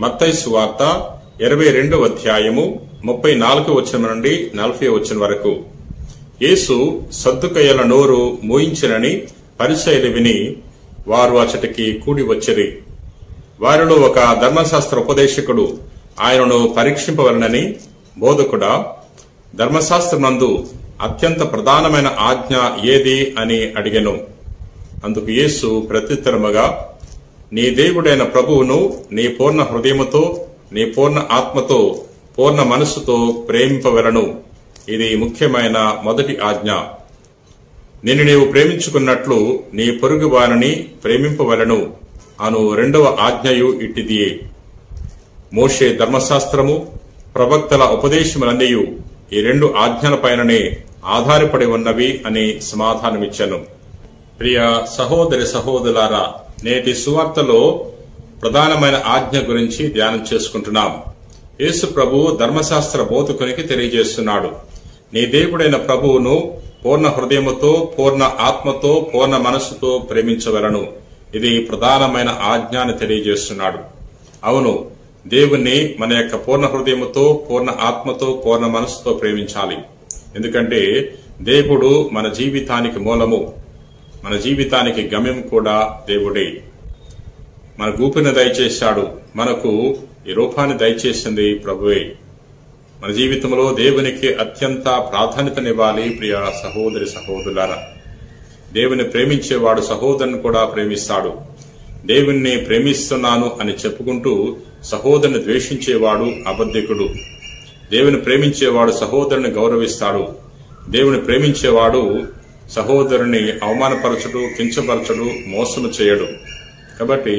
మత్తయి సువార్త 22వ అధ్యాయము 34వ వచనం నుండి 40వ వచనం వరకు. యేసు సద్దుకయ్యుల నోరు మూయించెనని పరిసయ్యులు విని వారు అచటికి కూడి వచ్చిరి. వారిలో ఒక ధర్మశాస్త్ర ఉపదేశకుడు ఆయనను పరీక్షింపవలనని, బోధకుడా, ధర్మశాస్త్రమందు అత్యంత ప్రధానమైన ఆజ్ఞ ఏది అని అడిగెను. అందుకు యేసు ప్రత్యుత్తరముగా, నీ దేవుడైన ప్రభువును నీ పూర్ణ హృదయముతో, నీ పూర్ణ ఆత్మతో, పూర్ణ మనస్సుతో ప్రేమింపవలను. ఇది ముఖ్యమైన మొదటి ఆజ్ఞ. నిన్ను నీవు ప్రేమించుకున్నట్లు నీ పొరుగు వారిని ప్రేమింపవలను అను రెండవ ఆజ్ఞయు ఇట్టిదియే. మోషే ధర్మశాస్త్రము, ప్రవక్తల ఉపదేశములన్నీ ఈ రెండు ఆజ్ఞలపైననే ఆధారపడి ఉన్నవి అని సమాధానమిచ్చాను. ప్రియ సహోదరి సహోదరులారా, నేటి సువార్తలో ప్రధానమైన ఆజ్ఞ గురించి ధ్యానం చేసుకుంటున్నాం. యేసు ప్రభు ధర్మశాస్త్ర బోధకునికి తెలియజేస్తున్నాడు, నీ దేవుడైన ప్రభువును పూర్ణ హృదయముతో, పూర్ణ ఆత్మతో, పూర్ణ మనస్సుతో ప్రేమించవలను. ఇది ప్రధానమైన ఆజ్ఞ అని తెలియజేస్తున్నాడు. అవును, దేవుణ్ణి మన యొక్క పూర్ణ హృదయముతో, పూర్ణ ఆత్మతో, పూర్ణ మనస్సుతో ప్రేమించాలి. ఎందుకంటే దేవుడు మన జీవితానికి మూలము, మన జీవితానికి గమ్యం కూడా దేవుడే. మన ఊపిరిని దయచేశాడు, మనకు ఈ రూపాన్ని దయచేసింది ప్రభువే. మన జీవితంలో దేవునికి అత్యంత ప్రాధాన్యతనివ్వాలి. ప్రియ సహోదరి సహోదరులారా, దేవుని ప్రేమించేవాడు సహోదరుని కూడా ప్రేమిస్తాడు. దేవుణ్ణి ప్రేమిస్తున్నాను అని చెప్పుకుంటూ సహోదరుని ద్వేషించేవాడు అబద్ధికుడు. దేవుని ప్రేమించేవాడు సహోదరుని గౌరవిస్తాడు. దేవుని ప్రేమించేవాడు సహోదరుని అవమానపరచడు, కించపరచడు, మోసము చేయడు. కాబట్టి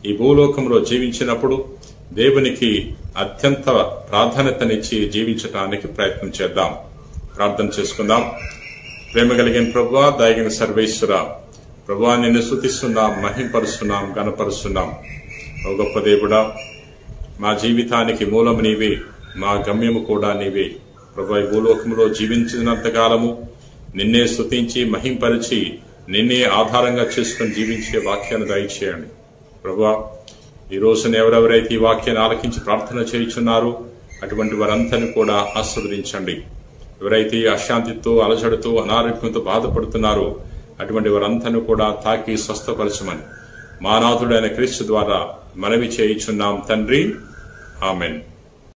ఈ భూలోకంలో జీవించినప్పుడు దేవునికి అత్యంత ప్రాధాన్యతనిచ్చి జీవించటానికి ప్రయత్నం చేద్దాం. ప్రార్థన చేసుకుందాం. ప్రేమ కలిగిన ప్రభువా, దయగిన సర్వేశ్వర, ప్రభువా, నిన్ను స్తుతిస్తున్నాం, మహింపరుస్తున్నాం, గణపరుస్తున్నాం. ఓ గొప్ప దేవుడా, మా జీవితానికి మూలము నీవే, మా గమ్యము కూడా నీవే. ప్రభువా, ఈ భూలోకంలో జీవించినంత కాలము నిన్నే స్తుతించి మహింపరిచి నిన్నే ఆధారంగా చేసుకుని జీవించే వాక్యాన్ని దయచేయండి. ప్రభువా, ఈ రోజున ఎవరెవరైతే ఈ వాక్యాన్ని ఆలకించి ప్రార్థన చేయుచున్నారో అటువంటి వారందరినీ కూడా ఆశీర్వదించండి. ఎవరైతే అశాంతితో, అలజడితో, అనారోగ్యంతో బాధపడుతున్నారో అటువంటి వారందరినీ కూడా తాకి స్వస్థపరచమని మా నాథుడైన క్రీస్తు ద్వారా మనవి చేయుచున్నాం తండ్రి. ఆమెన్.